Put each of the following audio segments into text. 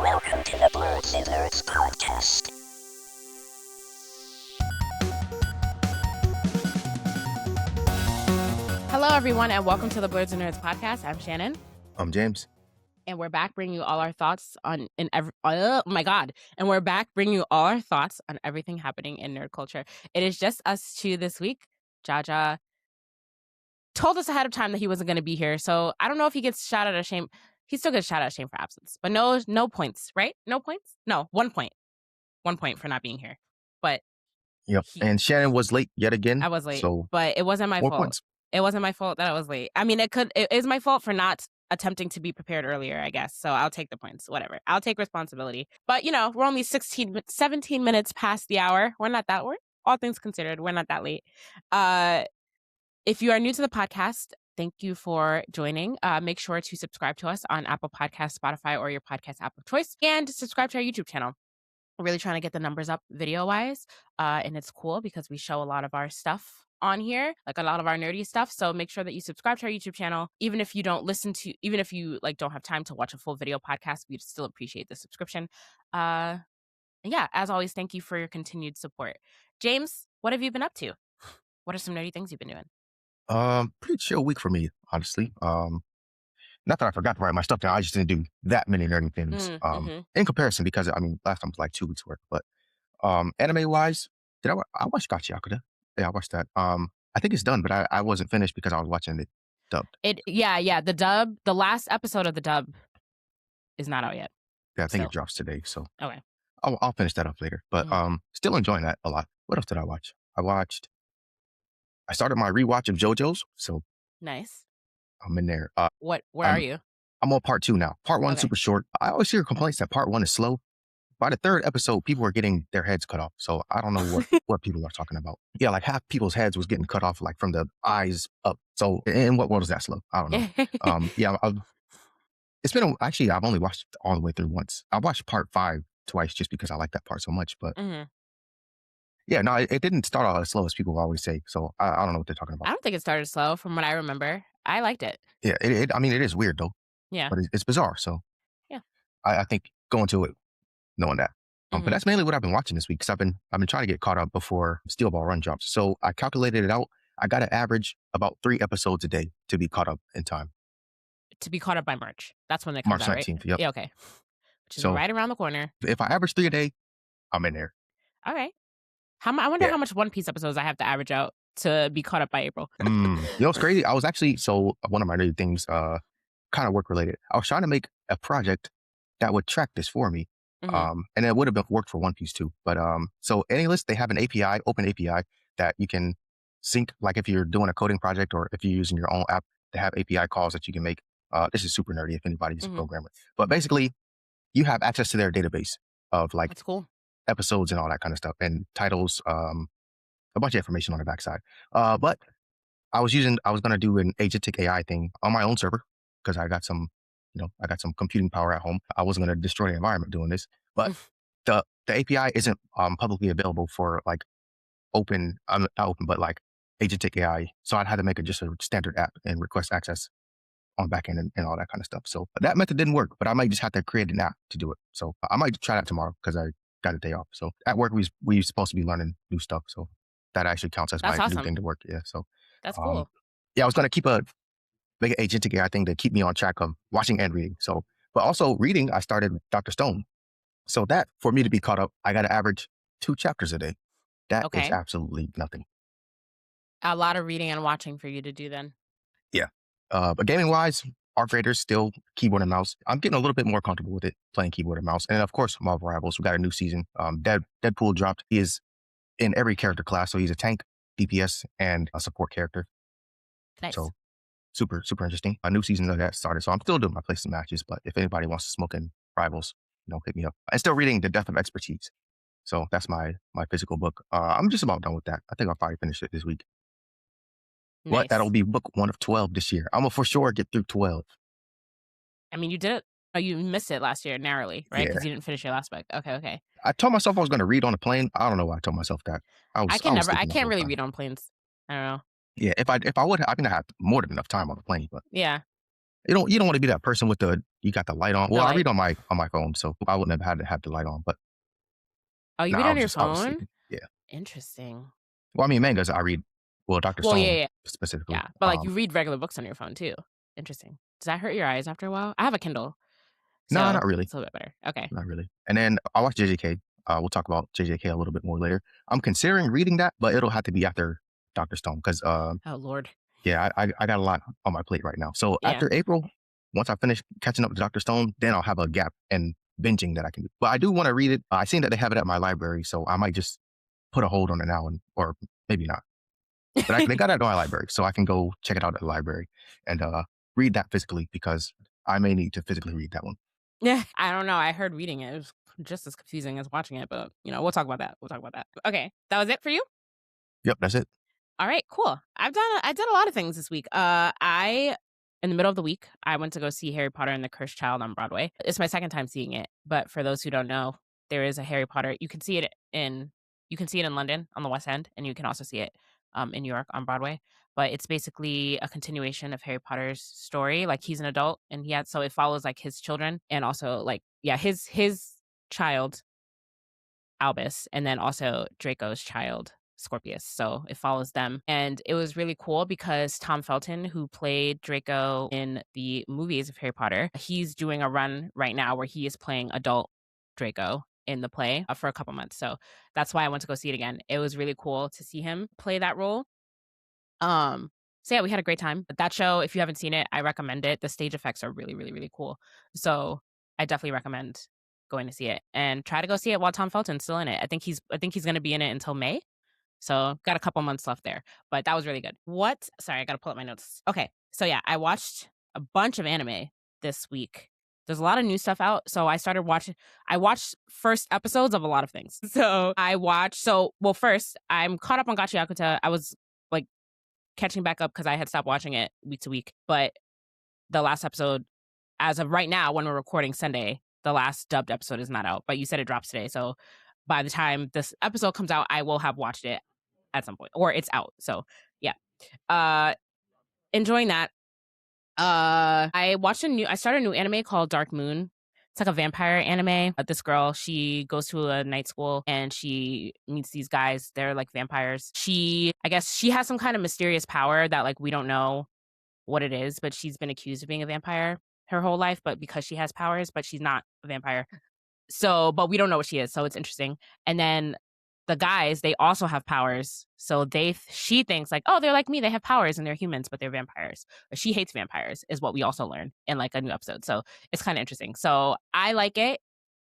Welcome to the Blerdsnerds podcast. Hello, everyone, and welcome to the Blerdsnerds podcast. I'm Shannon, I'm James. and we're back bringing you all our thoughts on and we're back bringing you all our thoughts on everything happening in nerd culture. It is just us two this week. Jaja told us ahead of time that he wasn't going to be here, so I don't know if he gets shot out of shame. He still gets shot out of shame for absence, but no points, right? No points? No, 1 point. 1 point for not being here. But Yep. And Shannon was late yet again. I was late, so but it wasn't my 4 fault. points. It wasn't my fault that I was late. I mean, it is my fault for not attempting to be prepared earlier, I guess. So I'll take the points, whatever. I'll take responsibility. But, we're only 17 minutes past the hour. All things considered, we're not that late. If you are new to the podcast, thank you for joining. Make sure to subscribe to us on Apple Podcasts, Spotify, or your podcast app of choice, and subscribe to our YouTube channel. We're really trying to get the numbers up video-wise, and it's cool because we show a lot of our stuff on here, like a lot of our nerdy stuff. So make sure that you subscribe to our YouTube channel. Even if you don't don't have time to watch a full video podcast, we'd still appreciate the subscription. And yeah, as always, thank you for your continued support. James, what have you been up to? What are some nerdy things you've been doing? Pretty chill week for me, honestly. Not that I forgot to write my stuff down. I just didn't do that many nerdy things. In comparison, because last time was like 2 weeks worth. But anime wise, I watched Gachiakuda. Yeah, I watched that. I think it's done, but I wasn't finished because I was watching it dubbed. The dub, the last episode of the dub is not out yet. Yeah, I think it drops today. So okay, I'll finish that up later. But still enjoying that a lot. What else did I watch? I started my rewatch of JoJo's. So nice. I'm in there. Where are you? I'm on part 2 now. Part 1 Okay. super short. I always hear complaints that part 1 is slow. By the 3rd episode, people were getting their heads cut off. So I don't know what people are talking about. Yeah, like half people's heads was getting cut off, like from the eyes up. So in what world is that slow? I don't know. Actually, I've only watched it all the way through once. I watched part 5 twice just because I like that part so much. But yeah, no, it didn't start out as slow as people always say. So I don't know what they're talking about. I don't think it started slow from what I remember. I liked it. Yeah, it is weird though. Yeah. But it's bizarre. So yeah, I think going to it knowing that. But that's mainly what I've been watching this week because I've been trying to get caught up before Steel Ball Run drops. So I calculated it out. I got to average about 3 episodes a day to be caught up in time. To be caught up by March. That's when they come March out, 19th. right? Yep. Yeah, okay. Which is right around the corner. If I average 3 a day, I'm in there. All right. I wonder how much One Piece episodes I have to average out to be caught up by April. You know what's crazy? I was actually, one of my new things, kind of work related. I was trying to make a project that would track this for me. And it would have worked for One Piece too. But so AnyList, they have an API, open API that you can sync. Like if you're doing a coding project or if you're using your own app, they have API calls that you can make. This is super nerdy if anybody's a programmer. But basically, you have access to their database of like That's cool. episodes and all that kind of stuff and titles, a bunch of information on the backside. But I was going to do an agentic AI thing on my own server because I got some computing power at home. I wasn't going to destroy the environment doing this, but the API isn't publicly available for like open, not open, but like agentic AI. So I had to make just a standard app and request access on backend and all that kind of stuff. So that method didn't work, but I might just have to create an app to do it. So I might try that tomorrow because I got a day off. So at work, we supposed to be learning new stuff. So that actually counts as my new thing to work. Yeah. So that's cool. Yeah, I was going to make an agentic AI thing to keep me on track of watching and reading. So, but also reading, I started Dr. Stone. So that for me to be caught up, I got to average 2 chapters a day. That is absolutely nothing. A lot of reading and watching for you to do then. Yeah. But gaming wise, Arc Raiders still keyboard and mouse. I'm getting a little bit more comfortable with it, playing keyboard and mouse. And of course, Marvel Rivals, we got a new season. Deadpool dropped. He is in every character class. So he's a tank, DPS, and a support character. Nice. So super, super interesting. A new season of that started. So I'm still doing my placement matches, but if anybody wants to smoke in Rivals, hit me up. I'm still reading The Death of Expertise. So that's my physical book. I'm just about done with that. I think I'll probably finish it this week. Nice. But that'll be book 1 of 12 this year. I'm going to for sure get through 12. I mean, you did it. Oh, you missed it last year narrowly, right? Because you didn't finish your last book. Okay. I told myself I was going to read on a plane. I don't know why I told myself that. I can't really read on planes. I don't know. Yeah, if I would, I have more than enough time on the plane. But yeah, You don't want to be that person with you got the light on. Well, I light. read on my phone, so I wouldn't have had to have the light on. But Oh, you no, read on your I was phone? sleeping. Yeah. Interesting. Well, I mean, mangas I read. Well, Dr. Well, Stone yeah. specifically. Yeah. But like you read regular books on your phone too. Interesting. Does that hurt your eyes after a while? I have a Kindle. No, So not really. it's a little bit better. Okay. Not really. And then I watch JJK. We'll talk about JJK a little bit more later. I'm considering reading that, but it'll have to be after Dr. Stone because Oh Lord. yeah, I got a lot on my plate right now. So Yeah. after April, once I finish catching up with Dr. Stone, then I'll have a gap and binging that I can do. But I do want to read it. I seen that they have it at my library, so I might just put a hold on it now, or maybe not. But they got it at my library, so I can go check it out at the library and read that physically because I may need to physically read that one. Yeah. I don't know. I heard reading it. It was just as confusing as watching it, but we'll talk about that. Okay. That was it for you? Yep, that's it. All right, cool. I did a lot of things this week. In the middle of the week, I went to go see Harry Potter and the Cursed Child on Broadway. It's my second time seeing it, but for those who don't know, there is a Harry Potter. You can see it in London on the West End, and you can also see it in New York on Broadway. But it's basically a continuation of Harry Potter's story. Like he's an adult, and so it follows like his children, and also like his child Albus, and then also Draco's child Scorpius. So it follows them. And it was really cool because Tom Felton, who played Draco in the movies of Harry Potter, he's doing a run right now where he is playing adult Draco in the play for a couple months. So that's why I went to go see it again. It was really cool to see him play that role. So yeah, we had a great time. But that show, if you haven't seen it, I recommend it. The stage effects are really, really, really cool. So I definitely recommend going to see it and try to go see it while Tom Felton's still in it. I think he's going to be in it until May. So got a couple months left there, but that was really good. Sorry, I got to pull up my notes. Okay. So yeah, I watched a bunch of anime this week. There's a lot of new stuff out. So I watched first episodes of a lot of things. First, I'm caught up on Gacha Yakuta. I was like catching back up because I had stopped watching it week to week. But the last episode, as of right now, when we're recording Sunday, the last dubbed episode is not out. But you said it drops today. So by the time this episode comes out, I will have watched it at some point, or it's out. So yeah, enjoying that. I started a new anime called Dark Moon. It's like a vampire anime. This girl, she goes to a night school and she meets these guys. They're like vampires. I guess she has some kind of mysterious power that like we don't know what it is, but she's been accused of being a vampire her whole life, but because she has powers, but she's not a vampire. So, but we don't know what she is. So it's interesting. And then the guys, they also have powers. So she thinks like, oh, they're like me. They have powers and they're humans, but they're vampires. But she hates vampires is what we also learn in like a new episode. So it's kind of interesting. So I like it.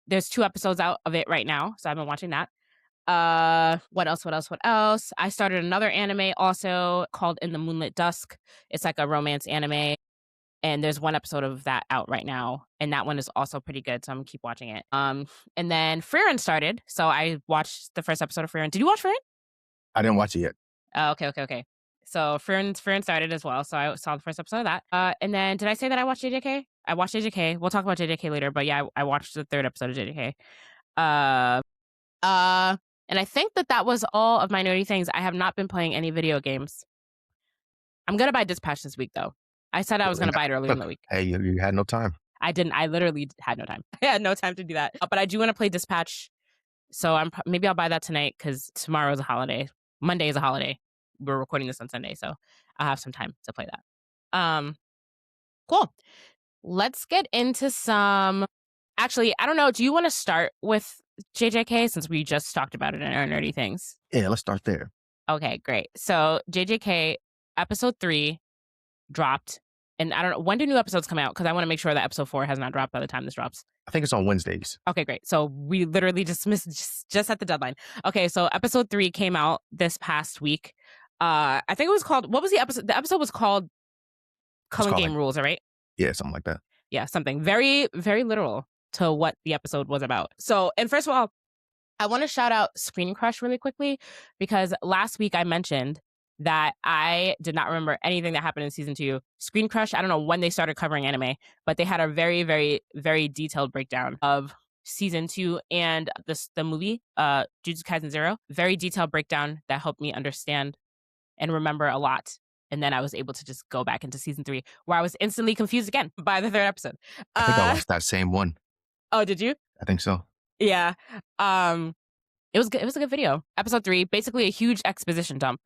There's 2 episodes out of it right now. So I've been watching that. What else? I started another anime also called In the Moonlit Dusk. It's like a romance anime. And there's 1 episode of that out right now. And that one is also pretty good. So I'm gonna keep watching it. And then Frieren started. So I watched the first episode of Frieren. Did you watch Frieren? I didn't watch it yet. Oh, okay. So Frieren started as well. So I saw the first episode of that. And then did I say that I watched JJK? I watched JJK. We'll talk about JJK later. But yeah, I watched the 3rd episode of JJK. And I think that was all of my nerdy things. I have not been playing any video games. I'm gonna buy Dispatch this week though. I said I was going to buy it earlier in the week. Hey, you had no time. I didn't. I literally had no time. I had no time to do that. But I do want to play Dispatch. So maybe I'll buy that tonight because tomorrow is a holiday. Monday is a holiday. We're recording this on Sunday. So I'll have some time to play that. Cool. Let's get into some... Actually, I don't know. Do you want to start with JJK since we just talked about it in our nerdy things? Yeah, let's start there. Okay, great. So JJK episode 3 dropped. And I don't know, when do new episodes come out? Because I want to make sure that episode 4 has not dropped by the time this drops. I think it's on Wednesdays. Okay, great. So we literally just missed just at the deadline. Okay, so episode 3 came out this past week. I think it was called, what was the episode? The episode was called Culling Game Rules, right? Yeah, something like that. Yeah, something very, very literal to what the episode was about. So, and first of all, I want to shout out Screen Crush really quickly because last week I mentioned that I did not remember anything that happened in season 2. Screen Crush, I don't know when they started covering anime, but they had a very, very, very detailed breakdown of season 2 and the movie, Jujutsu Kaisen Zero. Very detailed breakdown that helped me understand and remember a lot And then I was able to just go back into season 3, where I was instantly confused again by the 3rd episode. I think I watched that same one. Oh, did you? I think so. Yeah. It was good. It was a good video. Episode 3, basically a huge exposition dump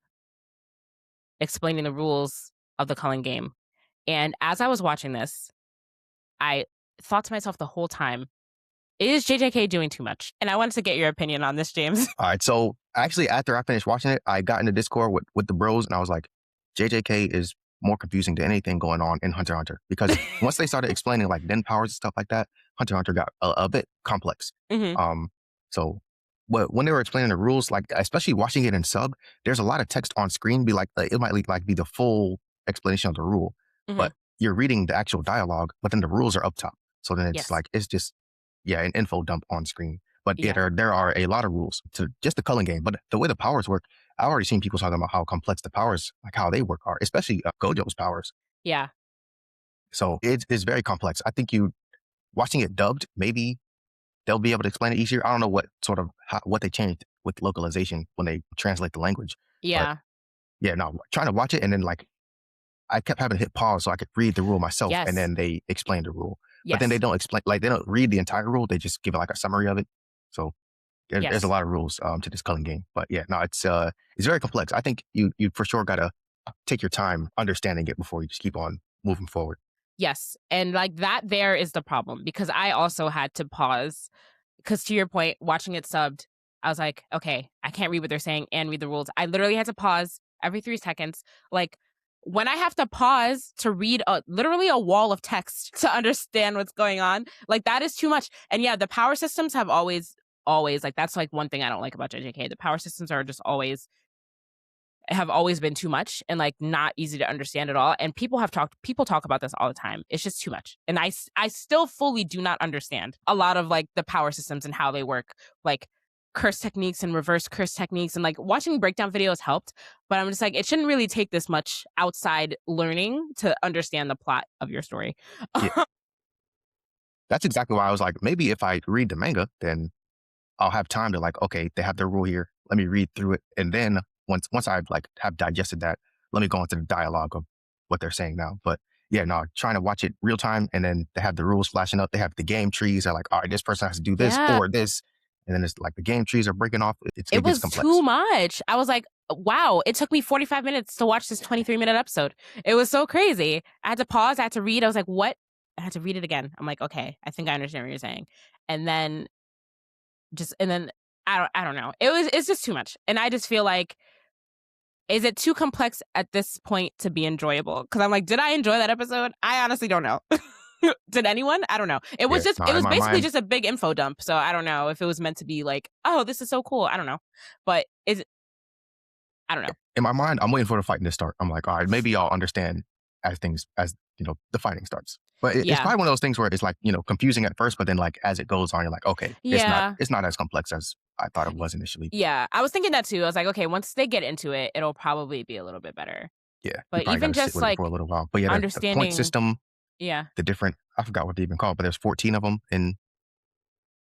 explaining the rules of the culling game. And as I was watching this, I thought to myself the whole time, is JJK doing too much? And I wanted to get your opinion on this, James. All right. So actually, after I finished watching it, I got into Discord with the bros, and I was like, JJK is more confusing than anything going on in Hunter x Hunter, because once they started explaining like den powers and stuff like that, Hunter x Hunter got a bit complex. So when they were explaining the rules, like especially watching it in sub, there's a lot of text on screen. It might like be the full explanation of the rule, but you're reading the actual dialogue, but then the rules are up top. So then it's like it's just an info dump on screen. But there are a lot of rules to just the culling game. But the way the powers work, I've already seen people talking about how complex the powers, like how they work, are, especially Gojo's powers. Yeah. So it's very complex. I think watching it dubbed, maybe they'll be able to explain it easier. I don't know what they changed with localization when they translate the language. Yeah. But trying to watch it, and then like I kept having to hit pause so I could read the rule myself, and then they explain the rule. But then they don't explain, like they don't read the entire rule. They just give it like a summary of it. So there's a lot of rules to this culling game. But it's very complex. I think you for sure gotta take your time understanding it before you just keep on moving forward. Yes. And like that there is the problem, because I also had to pause, because to your point, watching it subbed, I was like, okay, I can't read what they're saying and read the rules. I literally had to pause every 3 seconds. Like when I have to pause to read literally a wall of text to understand what's going on, like that is too much. And the power systems have always, like that's like one thing I don't like about JJK. The power systems are just have always been too much and like not easy to understand at all. And people talk about this all the time. It's just too much. And I still fully do not understand a lot of like the power systems and how they work, like curse techniques and reverse curse techniques, and like watching breakdown videos helped, but I'm just like, it shouldn't really take this much outside learning to understand the plot of your story. That's exactly why I was like, maybe if I read the manga, then I'll have time to like, okay, they have their rule here. Let me read through it. And then once I like have digested that, let me go into the dialogue of what they're saying now. But trying to watch it real time, and then they have the rules flashing up. They have the game trees. They're like, all right, this person has to do this or this. And then it's like the game trees are breaking off. It was complex. Too much. I was like, wow, it took me 45 minutes to watch this 23-minute episode. It was so crazy. I had to pause. I had to read. I was like, what? I had to read it again. I'm like, okay, I think I understand what you're saying. And then I don't know. It's just too much. And I just feel like, is it too complex at this point to be enjoyable? Because I'm like, did I enjoy that episode? I honestly don't know. Did anyone? I don't know. It was basically just a big info dump. So I don't know if it was meant to be like, oh, this is so cool. I don't know. But I don't know. In my mind, I'm waiting for the fighting to start. I'm like, all right, maybe I'll understand as the fighting starts. But it's probably one of those things where it's like, confusing at first, but then like as it goes on, you're like, okay, it's not as complex as I thought it was initially. Yeah, I was thinking that too. I was like, okay, once they get into it, it'll probably be a little bit better. Yeah, but even just like for a little while. But understanding the point system. Yeah. The different, I forgot what they've been called, but there's 14 of them in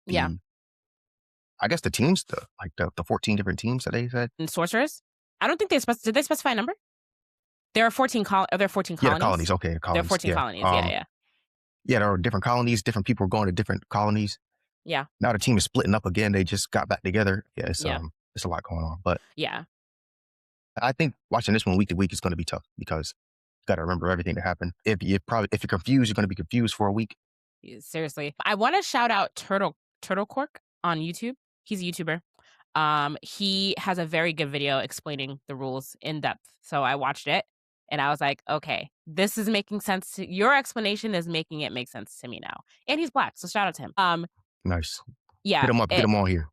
I guess the teams, the 14 different teams that they said. And sorcerers? I don't think did they specify a number? There are 14 colonies. Yeah, colonies. Okay, colonies. There are 14 colonies. Yeah. Yeah, there are different colonies. Different people are going to different colonies. Yeah. Now the team is splitting up again. They just got back together. Yeah, it's a lot going on. But yeah, I think watching this one week to week is going to be tough, because you got to remember everything that happened. If you're confused, you're going to be confused for a week. Seriously, I want to shout out Turtle Cork on YouTube. He's a YouTuber. He has a very good video explaining the rules in depth. So I watched it and I was like, okay, this is making sense. Your explanation is making it make sense to me now. And he's Black, so shout out to him. Nice. Yeah. Get him up. Get him all here.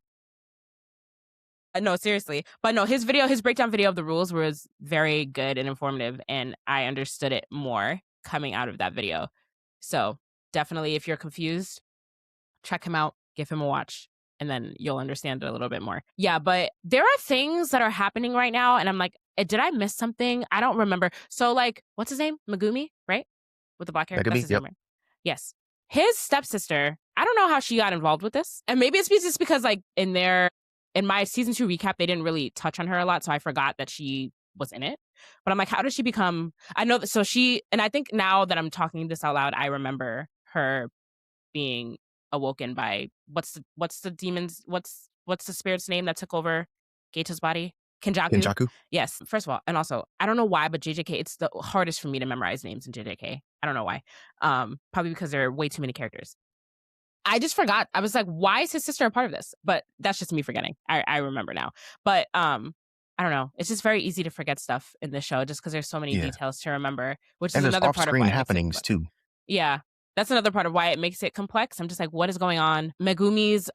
No, seriously. But no, his breakdown video of the rules was very good and informative, and I understood it more coming out of that video. So definitely, if you're confused, check him out, give him a watch, and then you'll understand it a little bit more. Yeah, but there are things that are happening right now, and I'm like, did I miss something? I don't remember. So like, what's his name? Megumi, right? With the black hair? Megumi, yep. Name. Yes. His stepsister, I don't know how she got involved with this. And maybe it's just because like in my season 2 recap, they didn't really touch on her a lot. So I forgot that she was in it. But I'm like, how did she become? I know that. So she, and I think now that I'm talking this out loud, I remember her being awoken by what's the demon's what's the spirit's name that took over Geita's body? Kenjaku. Kenjaku? Yes. First of all, and also I don't know why, but JJK, it's the hardest for me to memorize names in JJK. I don't know why. Probably because there are way too many characters. I just forgot. I was like, why is his sister a part of this? But that's just me forgetting. I remember now. But I don't know. It's just very easy to forget stuff in the show just because there's so many Yeah. details to remember, which And is there's another part of off-screen why happenings too. yeah. That's another part of why it makes it complex. I'm just like, what is going on? Megumi's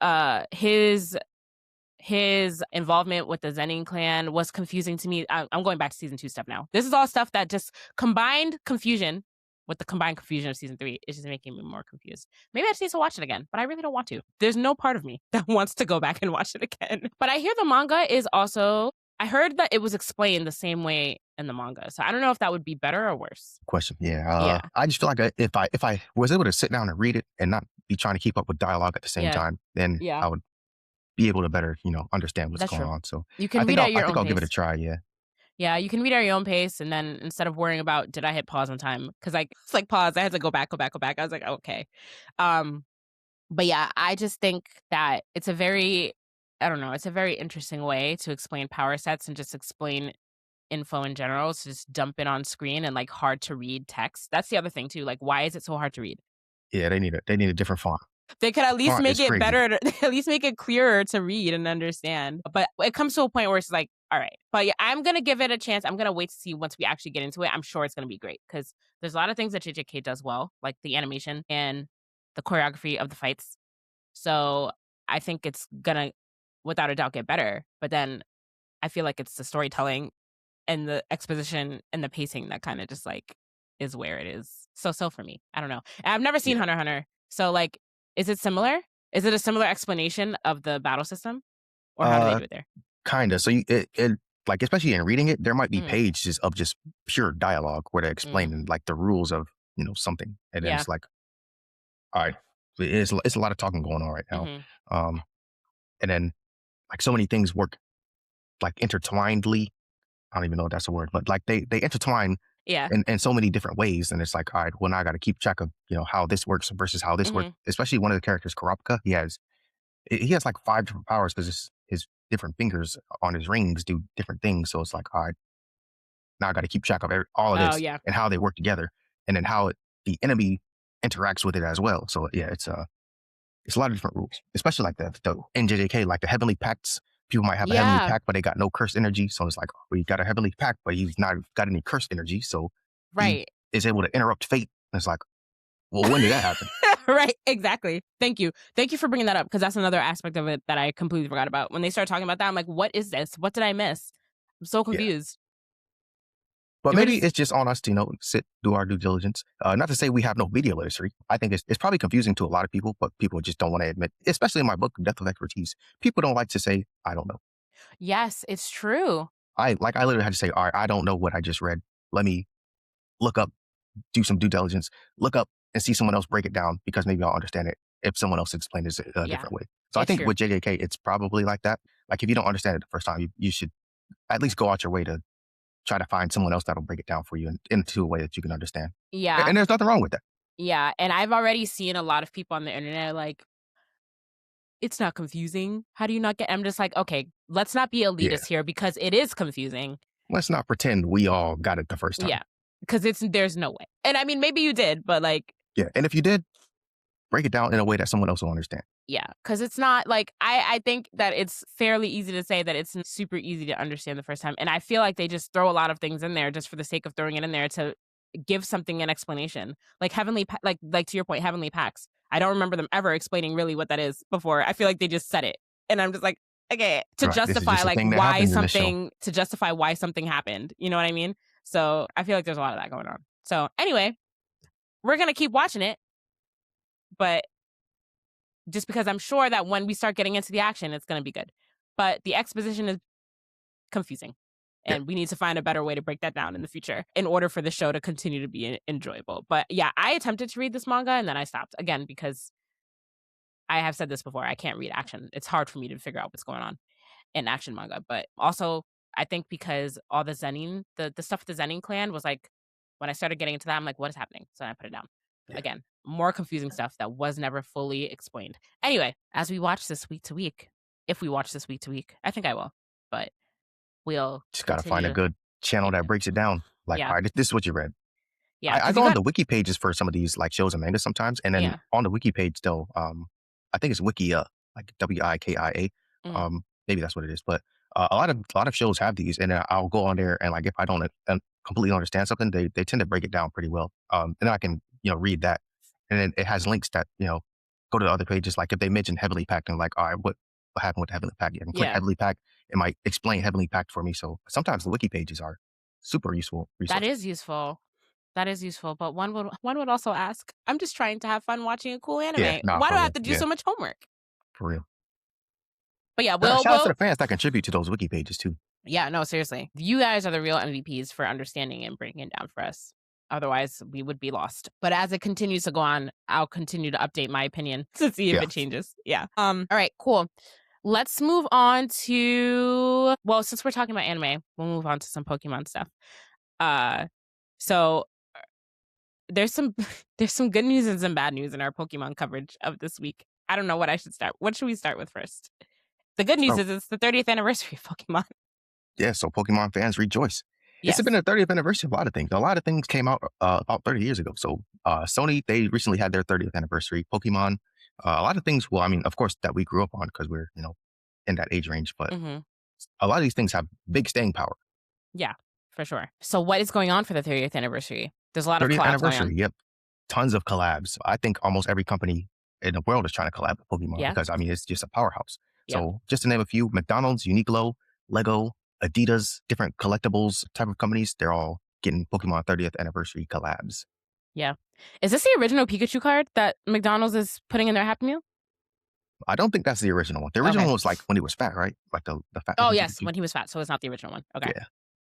his involvement with the Zenin clan was confusing to me. I'm going back to season 2 stuff now. This is all stuff that just combined confusion with the combined confusion of season 3 is just making me more confused. Maybe I just need to watch it again, but I really don't want to. There's no part of me that wants to go back and watch it again. But I hear the manga is also, I heard that it was explained the same way in the manga. So I don't know if that would be better or worse. Question. Yeah. I just feel like if I was able to sit down and read it and not be trying to keep up with dialogue at the same time, then I would be able to better, understand what's going on. So you can read at your own pace. I'll give it a try. Yeah. Yeah, you can read at your own pace, and then instead of worrying about did I hit pause on time, because it's like pause, I had to go back. I was like, okay, but yeah, I just think that it's a very, I don't know, it's a very interesting way to explain power sets and just explain info in general. So just dump it on screen and like hard to read text. That's the other thing too. Like, why is it so hard to read? Yeah, they need a different font. They could at least make it better, at least make it clearer to read and understand. But it comes to a point where it's like, all right, but yeah, I'm going to give it a chance. I'm going to wait to see once we actually get into it. I'm sure it's going to be great because there's a lot of things that JJK does well, like the animation and the choreography of the fights. So I think it's going to, without a doubt, get better. But then I feel like it's the storytelling and the exposition and the pacing that kind of just like is where it is. So for me, I don't know. And I've never seen Hunter x Hunter. So like, is it similar? Is it a similar explanation of the battle system? Or how do they do it there? Kind of. So it like, especially in reading it, there might be pages of just pure dialogue where they're explaining like the rules of, something. And then it's like, all right, it's a lot of talking going on right now. And then like so many things work like intertwinedly. I don't even know if that's a word, but like they intertwine in so many different ways. And it's like, all right, well, now I got to keep track of, how this works versus how this works. Especially one of the characters, Karapika, he has like 5 different powers because his different fingers on his rings do different things. So it's like, all right, now I got to keep track of all of this and how they work together, and then how the enemy interacts with it as well. So yeah, it's a lot of different rules, especially like the NJJK, like the heavenly pacts. People might have a heavenly pact, but they got no cursed energy. So it's like, we got a heavenly pact, but he's not got any cursed energy. So he is able to interrupt fate. And it's like, well, when did that happen? Right, exactly. Thank you for bringing that up, because that's another aspect of it that I completely forgot about. When they started talking about that, I'm like, what is this? What did I miss? I'm so confused. But maybe it's just on us to, do our due diligence. Not to say we have no media literacy. I think it's probably confusing to a lot of people, but people just don't want to admit, especially in my book, Depth of Expertise. People don't like to say, I don't know. Yes, it's true. I literally had to say, all right, I don't know what I just read. Let me look up, do some due diligence, look up and see someone else break it down, because maybe I'll understand it if someone else explains it a different way. So I think with JJK, it's probably like that. Like if you don't understand it the first time, you should at least go out your way to try to find someone else that'll break it down for you into a way that you can understand. Yeah. And there's nothing wrong with that. Yeah. And I've already seen a lot of people on the internet like, it's not confusing. How do you not get? I'm just like, okay, let's not be elitist here, because it is confusing. Let's not pretend we all got it the first time. Yeah. Because there's no way. And I mean, maybe you did, but like. Yeah. And if you did, break it down in a way that someone else will understand. Yeah, because it's not like, I think that it's fairly easy to say that it's super easy to understand the first time. And I feel like they just throw a lot of things in there just for the sake of throwing it in there to give something an explanation. Like like to your point, heavenly pacts. I don't remember them ever explaining really what that is before. I feel like they just said it. And I'm just like, okay, to justify like to justify why something happened. You know what I mean? So I feel like there's a lot of that going on. So anyway, we're going to keep watching it. But just because I'm sure that when we start getting into the action, it's going to be good. But the exposition is confusing. And we need to find a better way to break that down in the future in order for the show to continue to be enjoyable. But yeah, I attempted to read this manga and then I stopped. Again, because I have said this before, I can't read action. It's hard for me to figure out what's going on in action manga. But also, I think because all the Zenin, the stuff with the Zenin clan was like, when I started getting into that, I'm like, what is happening? So I put it down. Yeah. Again, more confusing stuff that was never fully explained. Anyway, as we watch this week to week, if we watch this week to week, I think I will, but we'll just gotta find a good channel that breaks it down. Like, all right, this is what you read. Yeah, I go on the wiki pages for some of these like shows and manga sometimes, and then on the wiki page still, I think it's Wikia, like WIKIA. Maybe that's what it is. But a lot of shows have these, and I'll go on there and like if I don't completely understand something, they tend to break it down pretty well. And then I can read that, and then it has links that go to the other pages. Like if they mention heavily packed and like, all right, what happened with the heavily packed? I can click heavily packed. It might explain heavily packed for me. So sometimes the wiki pages are super useful resources. That is useful. That is useful, but one would also ask, I'm just trying to have fun watching a cool anime. Why do I have to do so much homework? For real. But yeah, shout out to the fans that contribute to those wiki pages too. Yeah, no, seriously. You guys are the real MVPs for understanding and breaking it down for us. Otherwise, we would be lost. But as it continues to go on, I'll continue to update my opinion to see if it changes. Yeah. All right, cool. Let's move on to, well, since we're talking about anime, we'll move on to some Pokemon stuff. So there's some good news and some bad news in our Pokemon coverage of this week. I don't know what I should start. What should we start with first? The good news is it's the 30th anniversary of Pokemon. Yeah, so Pokemon fans rejoice. Yes. It's been the 30th anniversary of a lot of things. A lot of things came out about 30 years ago. So Sony, they recently had their 30th anniversary. Pokemon, a lot of things, well, I mean, of course, that we grew up on because we're, in that age range. But a lot of these things have big staying power. Yeah, for sure. So what is going on for the 30th anniversary? There's a lot of collabs anniversary, going on. Yep. Tons of collabs. I think almost every company in the world is trying to collab with Pokemon because, I mean, it's just a powerhouse. Yep. So just to name a few, McDonald's, Uniqlo, Lego, Adidas, different collectibles type of companies, they're all getting Pokemon 30th anniversary collabs. Yeah. Is this the original Pikachu card that McDonald's is putting in their Happy Meal? I don't think that's the original one. The original one was like when he was fat, right? Like the fat. Oh, yes, when he was fat. So it's not the original one. Okay. Yeah.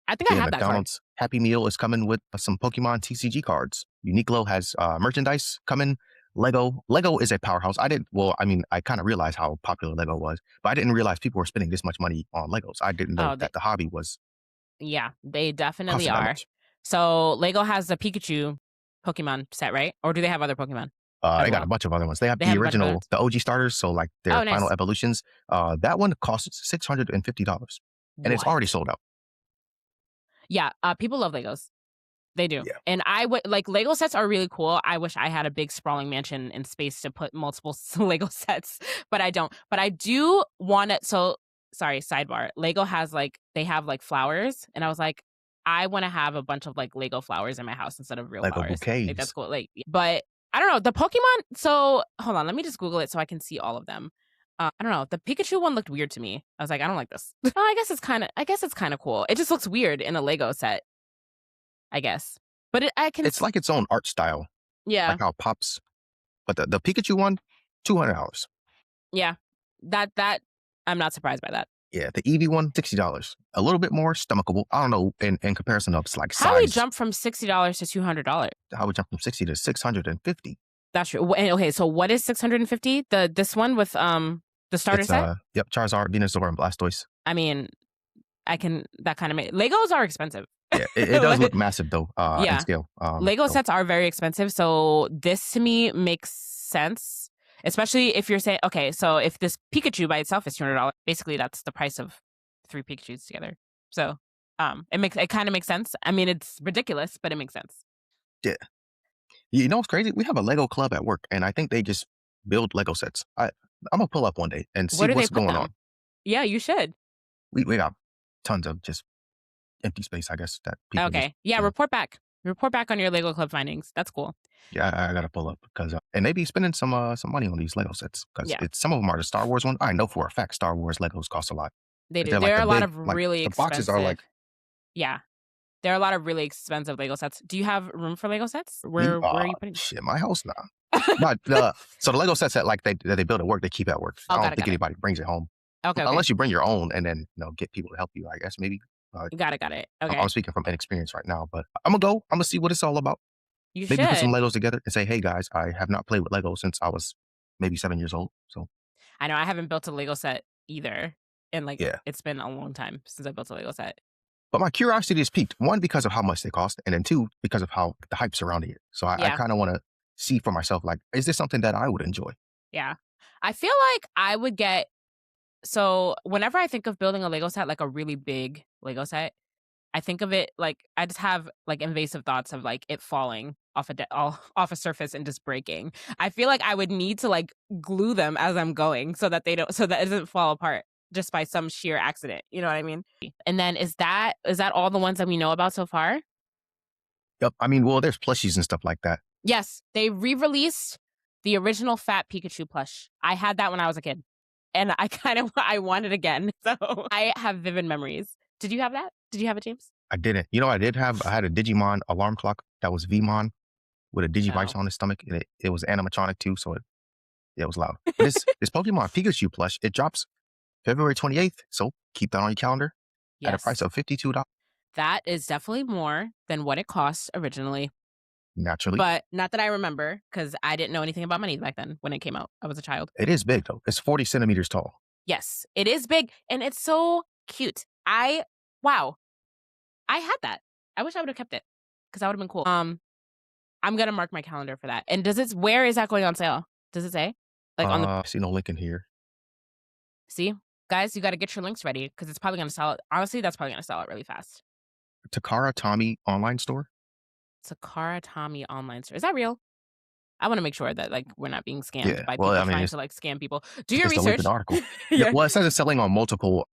I think I have McDonald's that card. Happy Meal is coming with some Pokemon TCG cards. Uniqlo has merchandise coming. Lego is a powerhouse. I kind of realized how popular Lego was, but I didn't realize people were spending this much money on Legos. I didn't know that the hobby was. Yeah, they definitely are. So Lego has the Pikachu Pokemon set, right? Or do they have other Pokemon? They got a bunch of other ones. They have the original, the OG starters. So like their final evolutions. That one costs $650, and it's already sold out. Yeah, people love Legos. They do. Yeah. And I would like Lego sets are really cool. I wish I had a big sprawling mansion in space to put multiple Lego sets, but I don't. But I do want it. So sorry, sidebar. Lego has they have flowers. And I was like, I want to have a bunch of Lego flowers in my house instead of real Lego flowers. bouquets. That's cool. But I don't know. The Pokemon. So hold on. Let me just Google it so I can see all of them. I don't know. The Pikachu one looked weird to me. I was like, I don't like this. I guess it's kind of cool. It just looks weird in a Lego set, I guess. But it's like its own art style. Yeah. Like how it pops. But the Pikachu one, $200. Yeah. That I'm not surprised by that. Yeah. The Eevee one, $60. A little bit more stomachable. I don't know in comparison of size. How we jump from $60 to $200? How we jump from 60 to 650? That's true. Okay, so what is 650? This one with the starter set? Yep, Charizard, Venusaur, and Blastoise. I mean, that kind of Legos are expensive. Yeah, it does look massive though. In scale. Lego sets are very expensive, so this to me makes sense, especially if you're saying, okay, so if this Pikachu by itself is $200, basically that's the price of 3 Pikachus together. So it kind of makes sense. I mean, it's ridiculous, but it makes sense. Yeah. You know what's crazy? We have a Lego club at work, and I think they just build Lego sets. I'm gonna pull up one day and see what's going on. Yeah, you should. We got tons of just empty space, I guess. That people okay. Yeah, report back. Report back on your Lego club findings. That's cool. Yeah, I gotta pull up because and maybe spending some money on these Lego sets because some of them are the Star Wars one. I know for a fact Star Wars Legos cost a lot. They do. There are a lot of really expensive. The boxes are there are a lot of really expensive Lego sets. Do you have room for Lego sets? Where are you putting? Shit, my house now. So the Lego sets that they build at work, they keep at work. I don't think anybody brings it home. Okay. Unless you bring your own and then get people to help you. I guess maybe. Got it. Okay. I'm speaking from inexperience right now, but I'm gonna see what it's all about. Maybe put some Legos together and say, hey guys, I have not played with Legos since I was maybe 7 years old. So I know I haven't built a Lego set either. And like, Yeah. it's been a long time since I built a Lego set. But my curiosity is piqued. One, because of how much they cost, and then two, because of how the hype surrounding it. So I Yeah. kind of want to see for myself, like, is this something that I would enjoy? Yeah. I feel like I would get, so whenever I think of building a Lego set, like a really big Lego set, I think of it like I just have like invasive thoughts of like it falling off off a surface and just breaking. I feel like I would need to like glue them as I'm going so that so that it doesn't fall apart just by some sheer accident. You know what I mean? And then is that all the ones that we know about so far? Yep. I mean, well, there's plushies and stuff like that. Yes, they re-released the original Fat Pikachu plush. I had that when I was a kid, and I want it again. So I have vivid memories. Did you have that? Did you have it, James? I didn't. You know, I had a Digimon alarm clock that was Vmon with a Digivice on his stomach, and it was animatronic too, so it was loud. But this Pokemon Pikachu plush, it drops February 28th, so keep that on your calendar at a price of $52. That is definitely more than what it cost originally. Naturally. But not that I remember, because I didn't know anything about money back then when it came out. I was a child. It is big, though. It's 40 centimeters tall. Yes, it is big, and it's so cute. Wow. I had that. I wish I would have kept it, because that would have been cool. I'm gonna mark my calendar for that. And where is that going on sale? Does it say? Like on the I see no link in here. See? Guys, you got to get your links ready, because it's probably going to sell it. Honestly, that's probably going to sell it really fast. Takara Tommy online store? Takara Tommy online store. Is that real? I want to make sure that like we're not being scammed by people trying to like scam people. Do your research. Article. Yeah. Well, it says it's selling on multiple.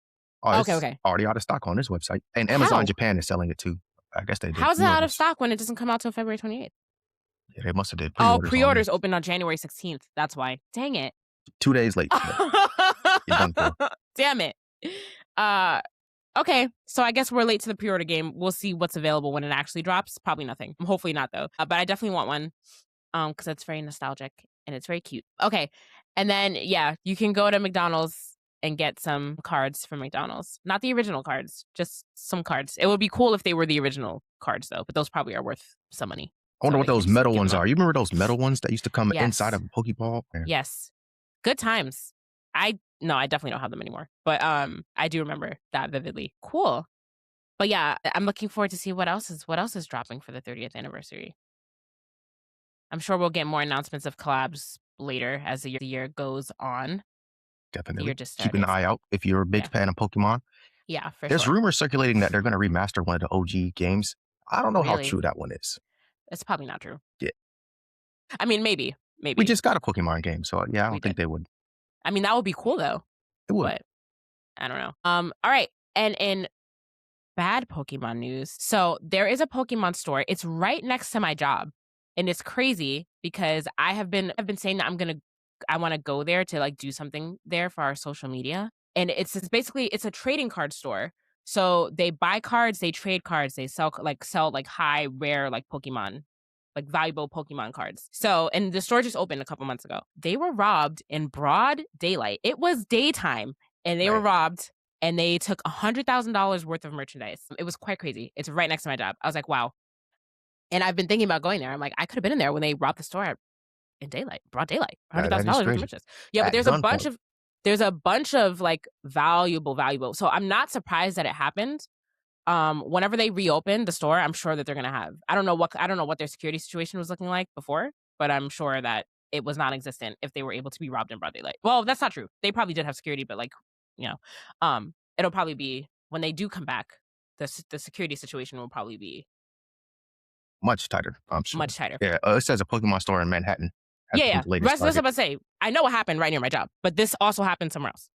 Okay. Already out of stock on this website, and Amazon Japan is selling it too. I guess they did. How is it out of stock when it doesn't come out till February 28th? Yeah, they must have did. Pre-orders opened on January 16th. That's why. Dang it. 2 days late. You're done for. Damn it. Okay, so I guess we're late to the pre-order game. We'll see what's available when it actually drops. Probably nothing. Hopefully not, though. But I definitely want one because it's very nostalgic and it's very cute. Okay, and then, yeah, you can go to McDonald's and get some cards from McDonald's. Not the original cards, just some cards. It would be cool if they were the original cards, though, but those probably are worth some money. I wonder what those metal ones are. You remember those metal ones that used to come inside of a Pokeball? Yes. Good times. No, I definitely don't have them anymore. But I do remember that vividly. Cool. But yeah, I'm looking forward to see what else is dropping for the 30th anniversary. I'm sure we'll get more announcements of collabs later as the year goes on. Definitely. Keep an eye out if you're a big fan of Pokemon. Yeah, for There's sure. rumors circulating that they're going to remaster one of the OG games. I don't know how true that one is. It's probably not true. Yeah. I mean, maybe. We just got a Pokemon game, so yeah, I don't think they would. I mean, that would be cool though. It would. But I don't know. All right. And in bad Pokemon news, so there is a Pokemon store. It's right next to my job. And it's crazy because I've been saying that I want to go there to like do something there for our social media. And it's a trading card store. So they buy cards, they trade cards, they sell high rare like Pokemon, like valuable Pokemon cards. So, and the store just opened a couple months ago. They were robbed in broad daylight. It was daytime and they were robbed and they took $100,000 worth of merchandise. It was quite crazy. It's right next to my job. I was like, wow. And I've been thinking about going there. I'm like, I could have been in there when they robbed the store in daylight, broad daylight, $100,000 worth of merchandise. Yeah, but there's a bunch of like valuable. So I'm not surprised that it happened. Whenever they reopen the store, I'm sure that they're gonna have. I don't know what their security situation was looking like before, but I'm sure that it was non-existent if they were able to be robbed in broad daylight. Well, that's not true. They probably did have security, but like, it'll probably be when they do come back. The security situation will probably be much tighter. I'm sure. Much tighter. Yeah, it says a Pokemon store in Manhattan. Yeah. That's what I'm about to say. I know what happened right near my job, but this also happened somewhere else.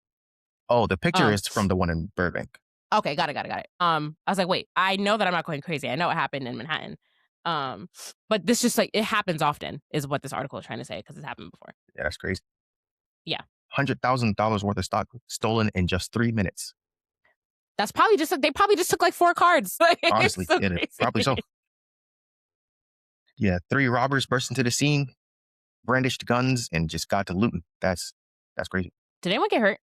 Oh, the picture is from the one in Burbank. Okay, got it. I was like, wait, I know that I'm not going crazy. I know what happened in Manhattan. But this just like, it happens often is what this article is trying to say because it's happened before. Yeah, that's crazy. Yeah. $100,000 worth of stock stolen in just 3 minutes. That's probably they probably just took like 4 cards. Honestly, probably so. Yeah, 3 robbers burst into the scene, brandished guns, and just got to looting. That's crazy. Did anyone get hurt?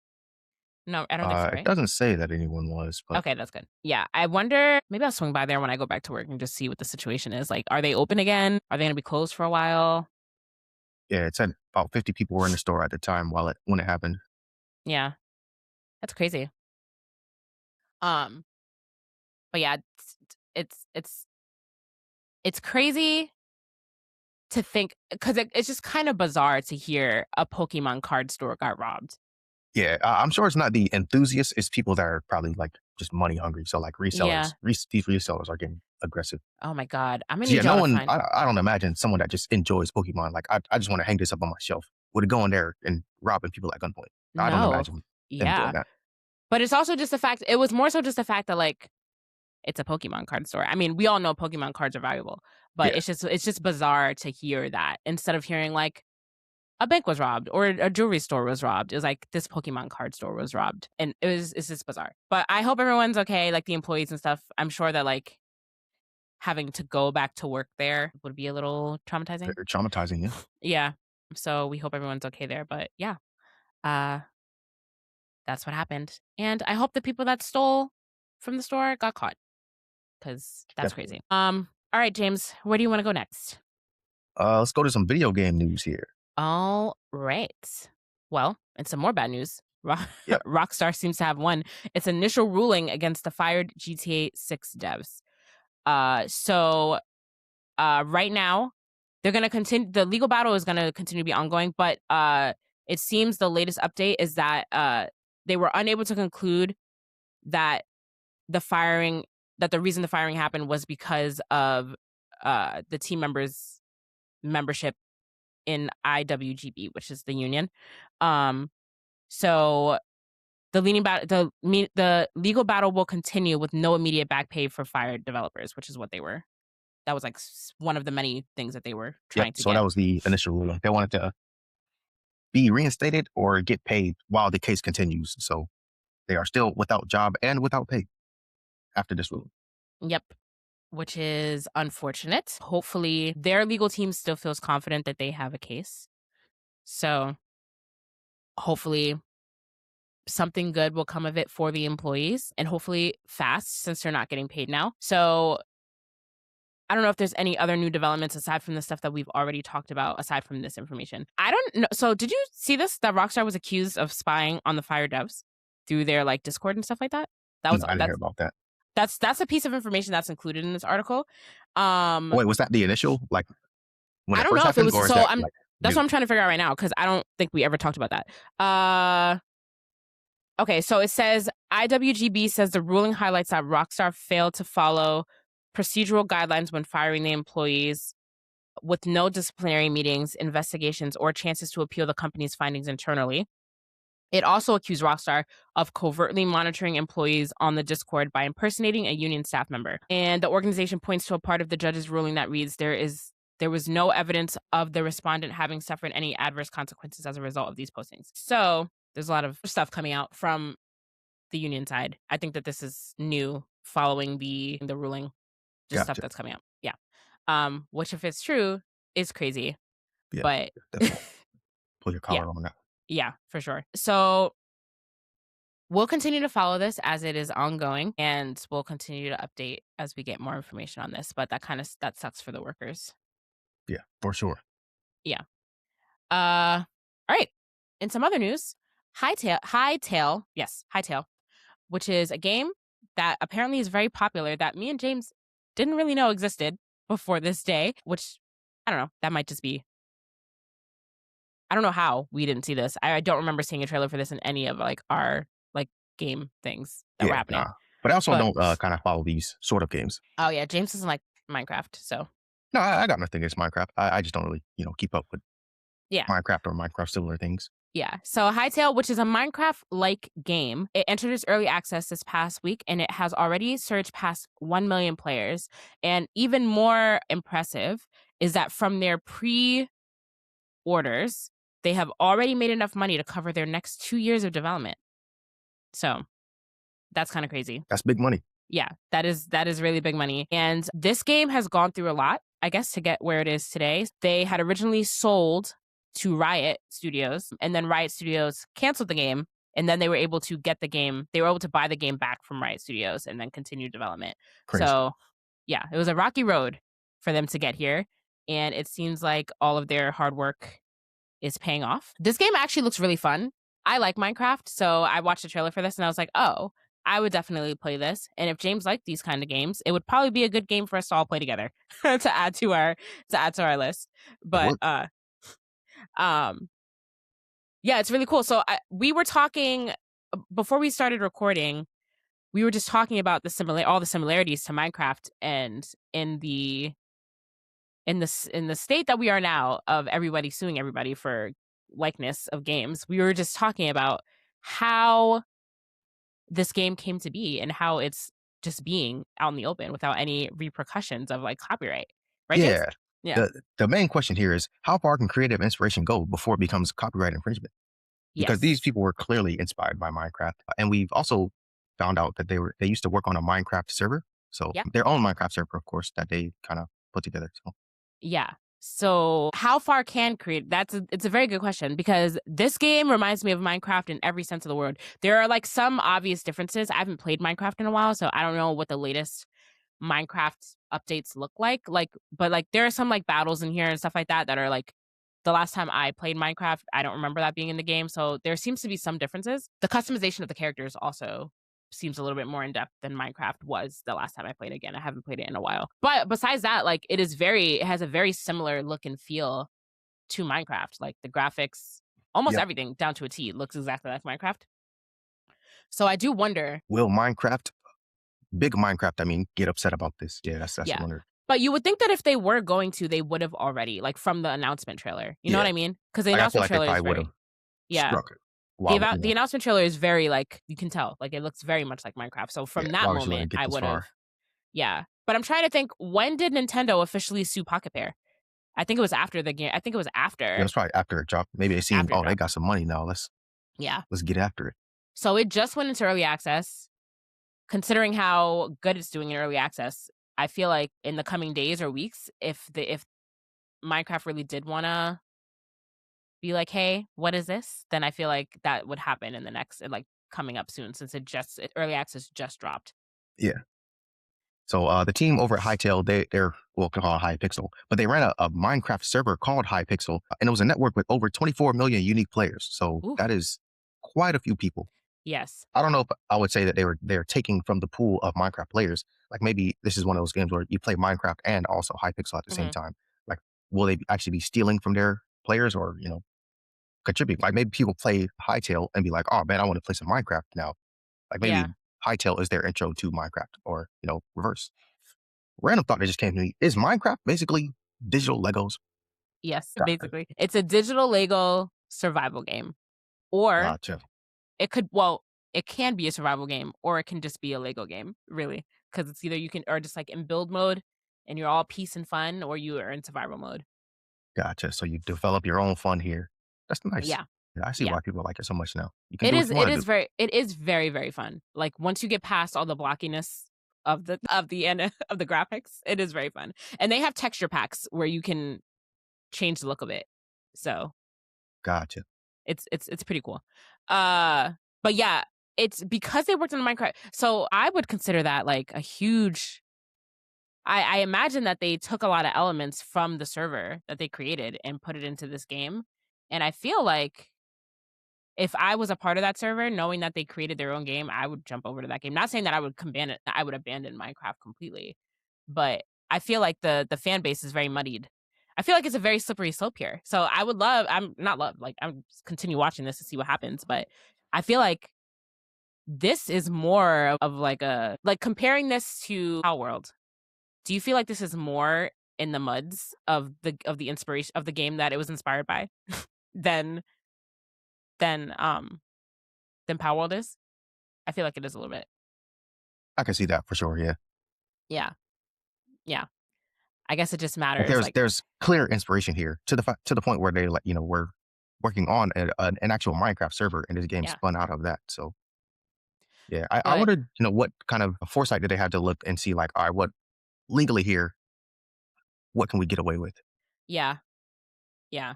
No, I don't think so, right? It doesn't say that anyone was. But... Okay, that's good. Yeah, I wonder, maybe I'll swing by there when I go back to work and just see what the situation is. Like, are they open again? Are they going to be closed for a while? Yeah, it said about 50 people were in the store at the time when it happened. Yeah, that's crazy. But yeah, it's crazy to think, because it's just kind of bizarre to hear a Pokemon card store got robbed. Yeah, I'm sure it's not the enthusiasts. It's people that are probably like just money hungry. So like Yeah. resellers, these resellers are getting aggressive. Oh my God. I'm gonna 'Cause, need yeah, y'all no to one. find. I don't imagine someone that just enjoys Pokemon. Like I just want to hang this up on my shelf. Would go in there and robbing people at gunpoint. I don't No. imagine them doing Yeah. that. But it's also just the fact, it was more so just the fact that, like, it's a Pokemon card store. I mean, we all know Pokemon cards are valuable, but Yeah. it's just bizarre to hear that instead of hearing like a bank was robbed or a jewelry store was robbed. It was like this Pokemon card store was robbed, and it's just bizarre. But I hope everyone's okay, like the employees and stuff. I'm sure that like having to go back to work there would be a little traumatizing. Very traumatizing. Yeah. Yeah. So we hope everyone's okay there. But yeah, uh, that's what happened, and I hope the people that stole from the store got caught, because that's Definitely. crazy. All right, James, where do you want to go next? Let's go to some video game news here. All right. Well, and some more bad news. Yep. Rockstar seems to have won its initial ruling against the fired GTA 6 devs. So right now, they're going to continue. The legal battle is going to continue to be ongoing, but it seems the latest update is that they were unable to conclude that the reason the firing happened was because of the team members' membership in IWGB, which is the union. So the legal battle will continue with no immediate back pay for fired developers, which is what they were. That was like one of the many things that they were trying Yep. to So get. that was the initial ruling. They wanted to be reinstated or get paid while the case continues. So they are still without job and without pay after this ruling. Yep. Which is unfortunate. Hopefully their legal team still feels confident that they have a case. So hopefully something good will come of it for the employees, and hopefully fast, since they're not getting paid now. So I don't know if there's any other new developments aside from the stuff that we've already talked about, aside from this information. I don't know. So did you see this? That Rockstar was accused of spying on the Fire devs through their like Discord and stuff like that? That was No, I didn't hear about that. that's a piece of information that's included in this article. Wait, was that the initial, like, when I it don't first know if it happened, was, or is so that I'm like that's new? what I'm trying to figure out right now, because I don't think we ever talked about that. Okay, so it says IWGB says the ruling highlights that Rockstar failed to follow procedural guidelines when firing the employees, with no disciplinary meetings, investigations, or chances to appeal the company's findings internally. It also accused Rockstar of covertly monitoring employees on the Discord by impersonating a union staff member. And the organization points to a part of the judge's ruling that reads, there was no evidence of the respondent having suffered any adverse consequences as a result of these postings. So there's a lot of stuff coming out from the union side. I think that this is new following the ruling, just stuff Gotcha. that's coming out. Yeah. Which, if it's true, is crazy. Yeah, But definitely. Pull your yeah, collar on that. yeah, for sure. So we'll continue to follow this as it is ongoing, and we'll continue to update as we get more information on this. But that sucks for the workers. Yeah, for sure. Yeah. All right. In some other news, Hytale, which is a game that apparently is very popular that me and James didn't really know existed before this day, which I don't know, that might just be, I don't know how we didn't see this. I don't remember seeing a trailer for this in any of like our like game things that were happening. Nah. But I also But- don't kind of follow these sort of games. Oh yeah, James doesn't like Minecraft, so No, I got nothing against Minecraft. I just don't really, keep up with yeah. Minecraft or Minecraft similar things. Yeah. So Hytale, which is a Minecraft-like game, it entered its early access this past week, and it has already surged past 1 million players. And even more impressive is that from their pre-orders, they have already made enough money to cover their next 2 years of development. So that's kind of crazy. That's big money. Yeah, that is really big money. And this game has gone through a lot, I guess, to get where it is today. They had originally sold to Riot Studios, and then Riot Studios canceled the game, and then they were able to get the game. They were able to buy the game back from Riot Studios and then continue development. Crazy. So, yeah, it was a rocky road for them to get here, and it seems like all of their hard work is paying off. This game actually looks really fun. I like Minecraft, so I watched the trailer for this, and I was like, oh, I would definitely play this. And if James liked these kind of games, it would probably be a good game for us to all play together to add to our list. Of But course. um yeah, it's really cool. So we were talking before we started recording. We were just talking about all the similarities to Minecraft, and in the state that we are now of everybody suing everybody for likeness of games. We were just talking about how this game came to be and how it's just being out in the open without any repercussions of like copyright. Right, James? Yeah. Yeah. The main question here is how far can creative inspiration go before it becomes copyright infringement? Because these Yes. people were clearly inspired by Minecraft, and we've also found out that they used to work on a Minecraft server, so Yeah. their own Minecraft server, of course, that they kind of put together. So Yeah. So how far can create? It's a very good question, because this game reminds me of Minecraft in every sense of the word. There are like some obvious differences. I haven't played Minecraft in a while, so I don't know what the latest Minecraft updates look like. But like there are some like battles in here and stuff like that are like the last time I played Minecraft, I don't remember that being in the game. So there seems to be some differences. The customization of the characters also seems a little bit more in depth than Minecraft was the last time I played. Again, I haven't played it in a while. But besides that, like it has a very similar look and feel to Minecraft. Like the graphics, almost yeah, everything down to a T looks exactly like Minecraft. So I do wonder. will big Minecraft, I mean, get upset about this? Yeah, that's the Yeah. wonder. But you would think that if they were going to, they would have already, like from the announcement trailer. You know what Yeah, I mean? Because the like I feel announcement like they trailer is probably would have very, yeah. struck it while The announcement trailer is very like, you can tell, like it looks very much like Minecraft. So from that why would you let it moment, get I this would have, far? yeah. But I'm trying to think, when did Nintendo officially sue Pocket Pair? I think it was after the game. I think it was Yeah, it was probably after it dropped. Maybe they seen, after it oh, they dropped. got some money now. Yeah. Let's get after it. So it just went into early access. Considering how good it's doing in early access, I feel like in the coming days or weeks, if Minecraft really did want to be like, hey, what is this? Then I feel like that would happen in the next, like coming up soon, since early access just dropped. Yeah. So the team over at Hytale, they're well called Hypixel, but they ran a Minecraft server called Hypixel, and it was a network with over 24 million unique players. So Ooh. that is quite a few people. Yes. I don't know if I would say that they're taking from the pool of Minecraft players. Like maybe this is one of those games where you play Minecraft and also Hypixel at the same time. Like, will they actually be stealing from their players, or contribute? Like maybe people play Hytale and be like, oh man, I want to play some Minecraft now. Like maybe Yeah. Hytale is their intro to Minecraft, or reverse. Random thought that just came to me: is Minecraft basically digital Legos? Yes. Got- Basically, it's a digital Lego survival game, or Gotcha. it can be a survival game, or it can just be a Lego game, really, because it's either you can, or just like in build mode and you're all peace and fun, or you are in survival mode. Gotcha. So you develop your own fun here. That's nice. Yeah. Yeah, I see Yeah. why people like it so much now. You can do what you want to do. It is very, very fun. Like once you get past all the blockiness of the end of the graphics, it is very fun. And they have texture packs where you can change the look of it. So Gotcha. it's pretty cool. But yeah, it's because they worked on Minecraft. So I would consider that like a huge, I imagine that they took a lot of elements from the server that they created and put it into this game. And I feel like if I was a part of that server, knowing that they created their own game, I would jump over to that game. Not saying that I would abandon Minecraft completely, but I feel like the fan base is very muddied. I feel like it's a very slippery slope here. So I'm not love, like I'm continue watching this to see what happens, but I feel like this is more of like comparing this to How World. Do you feel like this is more in the muds of the inspiration of the game that it was inspired by than than um than Power World is? I feel like it is a little bit. I can see that for sure. Yeah. Yeah. Yeah. I guess it just Like matters. there's Like, there's clear inspiration here to the point where they we're working on an actual Minecraft server, and this game yeah. spun out of that. So yeah, I But wondered what kind of foresight did they have to look and see, like, all right, what legally here, what can we get away with? yeah. Yeah.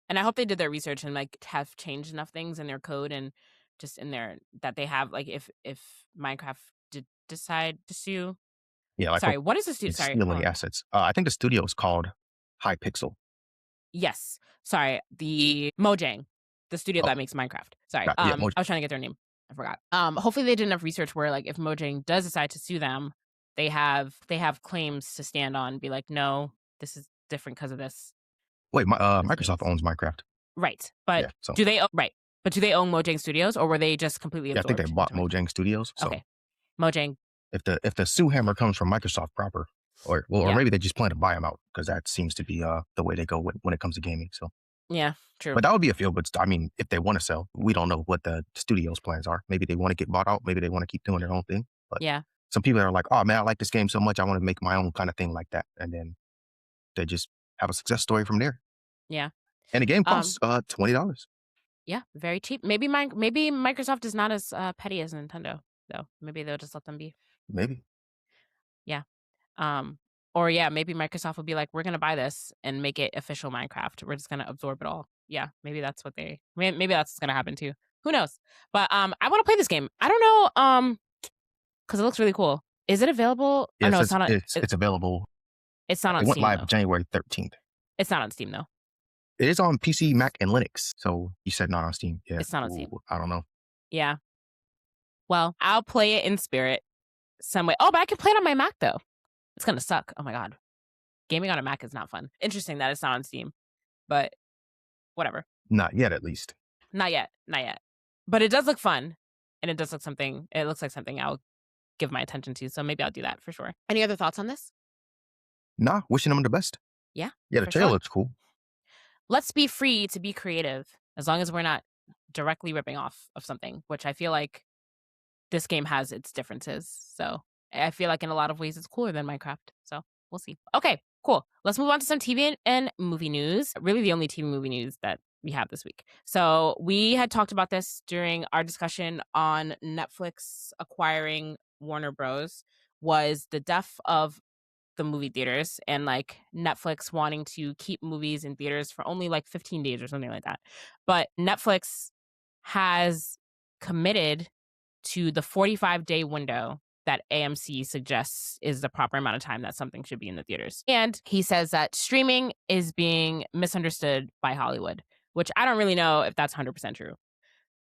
And I hope they did their research and like have changed enough things in their code and just in there that they have, like, if Minecraft did decide to sue. Yeah, like Sorry, what is the studio? it's Sorry, hold stealing on. assets. I think the studio is called Hypixel. Yes. Sorry, the Mojang, the studio Oh, that makes Minecraft. Sorry. yeah, I was trying to get their name. I forgot. Hopefully they did enough research where like if Mojang does decide to sue them, they have claims to stand on. Be like, no, this is different because of this. Wait, Microsoft owns Minecraft. Right, but Yeah, so do they But do they own Mojang Studios, or were they just completely yeah, I absorbed? think they bought into Mojang Studios. So Okay, Mojang. if the sue hammer comes from Microsoft proper, or Yeah. maybe they just plan to buy them out because that seems to be the way they go when it comes to gaming. So Yeah, true. but that would be a feel good. I mean, if they want to sell, we don't know what the studio's plans are. Maybe they want to get bought out. Maybe they want to keep doing their own thing. But Yeah, some people are like, oh man, I like this game so much, I want to make my own kind of thing like that, and then they just have a success story from there. yeah, And the game costs $20. yeah, very cheap. Maybe Microsoft is not as petty as Nintendo, though. Maybe they'll just let them be. Maybe. Yeah. Or yeah, maybe Microsoft will be like, we're gonna buy this and make it official Minecraft. We're just gonna absorb it all. Yeah, maybe that's what maybe that's what's gonna happen too. Who knows? But I want to play this game. I don't know, because it looks really cool. Is it available? Yeah, Oh no, it's it's not. it's available. It's not on It went Steam live though. January 13th. It's not on Steam though. It is on PC, Mac, and Linux. So you said not on Steam. Yeah, It's not on Steam. I don't know. Yeah. Well, I'll play it in spirit some way. Oh, but I can play it on my Mac though. It's gonna suck. Oh my god, gaming on a Mac is not fun. Interesting that it's not on Steam, but whatever. Not yet, at least. Not yet. But it does look fun, and it does look something. It looks like something I'll give my attention to. So maybe I'll do that for sure. Any other thoughts on this? Nah, wishing them the best. Yeah. Yeah, the for trailer sure. looks cool. Let's be free to be creative, as long as we're not directly ripping off of something, which I feel like this game has its differences. So I feel like in a lot of ways it's cooler than Minecraft. So we'll see. Okay, cool. Let's move on to some TV and movie news. Really the only TV movie news that we have this week. So we had talked about this during our discussion on Netflix acquiring Warner Bros. Was the death of the movie theaters and like Netflix wanting to keep movies in theaters for only like 15 days or something like that. But Netflix has committed to the 45-day window that AMC suggests is the proper amount of time that something should be in the theaters. And he says that streaming is being misunderstood by Hollywood, which I don't really know if that's 100% true.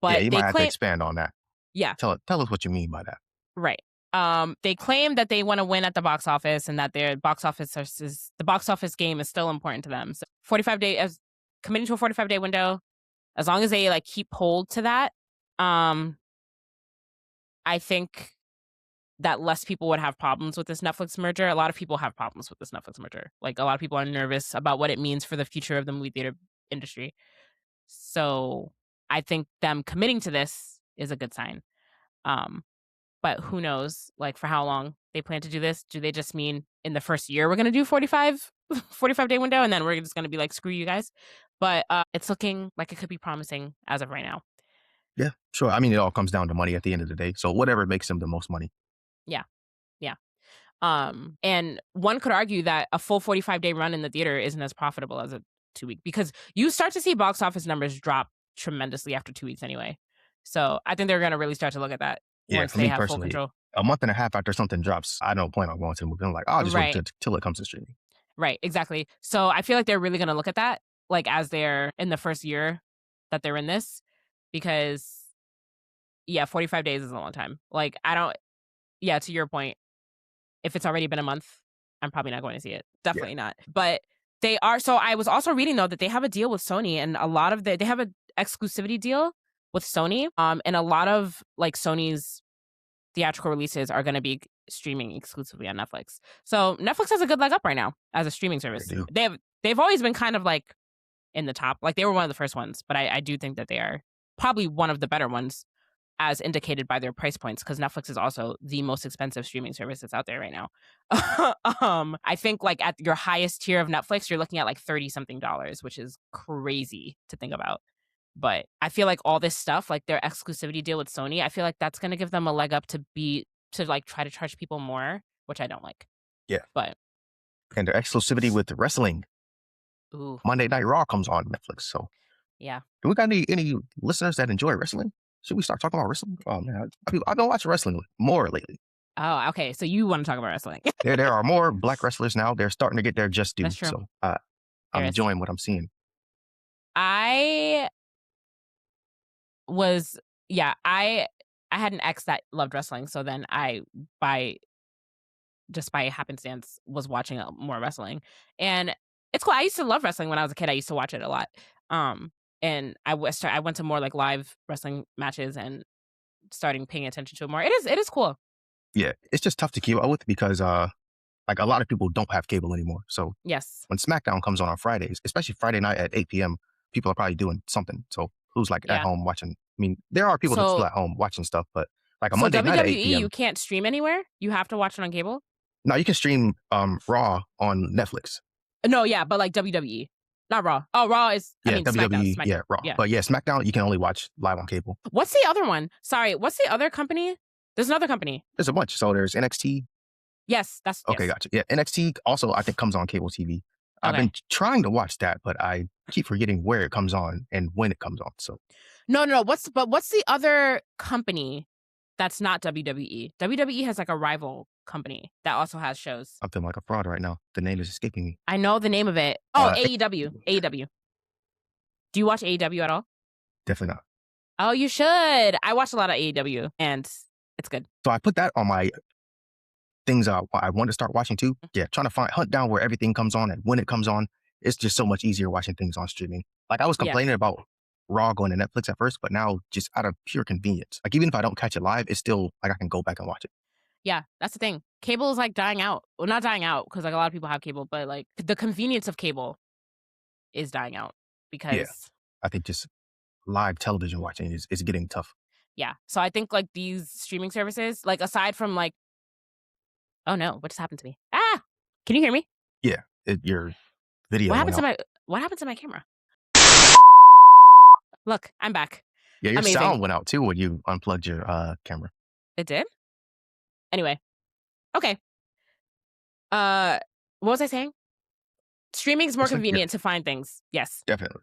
But yeah, you they might have to claim, expand on that. yeah, Tell us what you mean by that. right. They claim that they want to win at the box office and that their box office game is still important to them. So 45 day as committing to a 45-day window, as long as they like keep hold to that, I think that less people would have problems with this Netflix merger. A lot of people have problems with this Netflix merger. Like a lot of people are nervous about what it means for the future of the movie theater industry. So I think them committing to this is a good sign. But who knows, like, for how long they plan to do this? Do they just mean in the first year we're going to do 45-day window, and then we're just going to be like, screw you guys? But it's looking like it could be promising as of right now. Yeah, sure. I mean, it all comes down to money at the end of the day. So whatever makes them the most money. Yeah. And one could argue that a full 45-day run in the theater isn't as profitable as a 2-week, because you start to see box office numbers drop tremendously after 2 weeks anyway. So I think they're going to really start to look at that. Yeah, once for they me have full personally, control. a month and a half after something drops, I don't plan on going to the movie. I'm like, I'll just Right. wait till it comes to streaming. Right, exactly. So I feel like they're really going to look at that, like as they're in the first year that they're in this, because 45 days is a long time. Like to your point, if it's already been a month, I'm probably not going to see it. Definitely not. But they are. So I was also reading though that they have a deal with Sony, and a lot of they have an exclusivity deal with Sony. And a lot of like Sony's theatrical releases are going to be streaming exclusively on Netflix. So Netflix has a good leg up right now as a streaming service. They do. They've always been kind of like in the top. Like they were one of the first ones, but I do think that they are probably one of the better ones, as indicated by their price points, because Netflix is also the most expensive streaming service that's out there right now. I think like at your highest tier of Netflix, you're looking at like $30-something, which is crazy to think about. But I feel like all this stuff, like their exclusivity deal with Sony, I feel like that's going to give them a leg up to like try to charge people more, which I don't like. Yeah. But and their exclusivity with wrestling. Ooh. Monday Night Raw comes on Netflix. So yeah. Do we got any listeners that enjoy wrestling? Should we start talking about wrestling? Oh man, I've been watching wrestling more lately. Oh, okay. So you want to talk about wrestling? there are more black wrestlers now. They're starting to get their just due. That's true. So I'm enjoying what I'm seeing. I had an ex that loved wrestling, so then I by happenstance was watching more wrestling, and it's cool. I used to love wrestling when I was a kid. I used to watch it a lot. And I went to more like live wrestling matches and starting paying attention to it more. It is cool. Yeah, it's just tough to keep up with because like a lot of people don't have cable anymore. So Yes. when SmackDown comes on Fridays, especially Friday night at 8 p.m., people are probably doing something. So who's like at Yeah. home watching? I mean, there are people that's still So at home watching stuff, but like a so Monday night at 8 WWE p.m. you can't stream anywhere. You have to watch it on cable. No, you can stream Raw on Netflix. No, yeah, but like WWE, not Raw. Oh, Raw is I Yeah, mean WWE, SmackDown. yeah, Raw. Yeah. But yeah, SmackDown you can only watch live on cable. What's the other one? Sorry, what's the other company? There's another company. There's a bunch. So there's NXT. Yes, that's Okay, yes. gotcha. Yeah, NXT also I think comes on cable TV. I've Okay. been trying to watch that, but I keep forgetting where it comes on and when it comes on. So No. What's the other company that's not WWE? WWE has like a rival company that also has shows. I'm feeling like a fraud right now. The name is escaping me. I know the name of it. Oh, AEW. AEW. Do you watch AEW at all? Definitely not. Oh, you should. I watch a lot of AEW and it's good. So I put that on my things I want to start watching too. Yeah, trying to hunt down where everything comes on and when it comes on. It's just so much easier watching things on streaming. Like I was complaining about Raw going to Netflix at first, but now just out of pure convenience. Like even if I don't catch it live, it's still like I can go back and watch it. Yeah, that's the thing. Cable is like dying out. Well, not dying out because like a lot of people have cable, but like the convenience of cable is dying out because I think just live television watching is getting tough. Yeah. So I think like these streaming services, like aside from like, oh no, what just happened to me? Ah, can you hear me? Yeah, your video. What happened to my camera? Look, I'm back. Yeah, your Amazing. sound went out too when you unplugged your camera. It did? Anyway. Okay. What was I saying? Streaming is more convenient to find things. Yes. Definitely.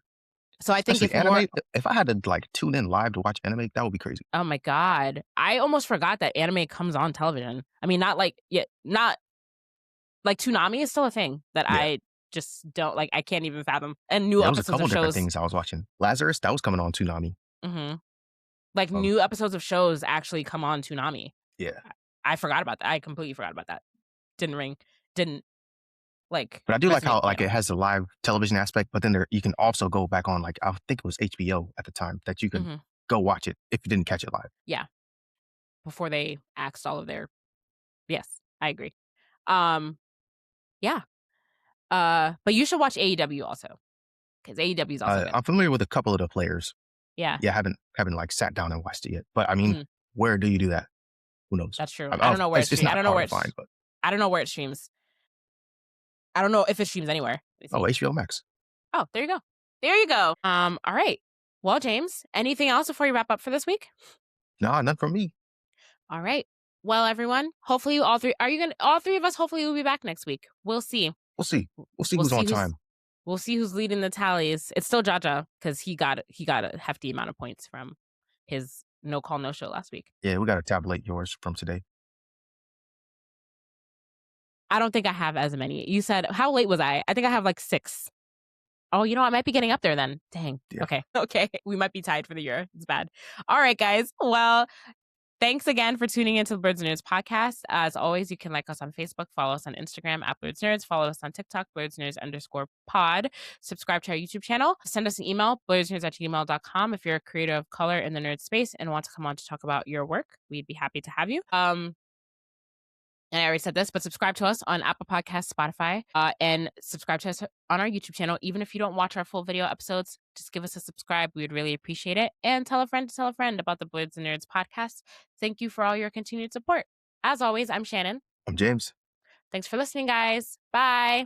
So I think especially anime, if I had to like tune in live to watch anime, that would be crazy. Oh my God. I almost forgot that anime comes on television. I mean, not like Toonami is still a thing that I just don't like. I can't even fathom. And new episodes of shows. There was a couple different things I was watching. Lazarus, that was coming on Toonami. Mm-hmm. Like new episodes of shows actually come on Toonami. Yeah. I forgot about that. I completely forgot about that. Didn't like. But I do like how like it has a live television aspect, but then you can also go back on like I think it was HBO at the time that you can go watch it if you didn't catch it live. Yeah. Before they axed all of their. Yes, I agree. Yeah. But you should watch AEW also because AEW is also good. I'm familiar with a couple of the players. Yeah. Yeah, haven't like sat down and watched it yet. But I mean, where do you do that? Who knows? That's true. I don't know where it streams. I don't know where I don't know where it streams. I don't know if it streams anywhere. Oh, HBO Max. Oh, there you go. There you go. All right. Well, James, anything else before you wrap up for this week? No, none from me. All right. Well, everyone, hopefully all three of us hopefully will be back next week. We'll see. We'll see who's on time. We'll see who's leading the tallies. It's still Jaja because he got a hefty amount of points from his no call no show last week. Yeah, we got to tabulate yours from today. I don't think I have as many. You said, how late was I? I think I have like 6. Oh, you know, I might be getting up there then. Dang. Yeah. Okay. We might be tied for the year. It's bad. All right, guys. Well, thanks again for tuning into the Blerdsnerds podcast. As always, you can like us on Facebook, follow us on Instagram at Blerdsnerds, follow us on TikTok, Blerdsnerds_pod, subscribe to our YouTube channel, send us an email, blerdsnerds@gmail.com if you're a creator of color in the nerd space and want to come on to talk about your work. We'd be happy to have you. And I already said this, but subscribe to us on Apple Podcasts, Spotify, and subscribe to us on our YouTube channel. Even if you don't watch our full video episodes, just give us a subscribe. We would really appreciate it. And tell a friend to tell a friend about the Blerdsnerds podcast. Thank you for all your continued support. As always, I'm Shannon. I'm James. Thanks for listening, guys. Bye.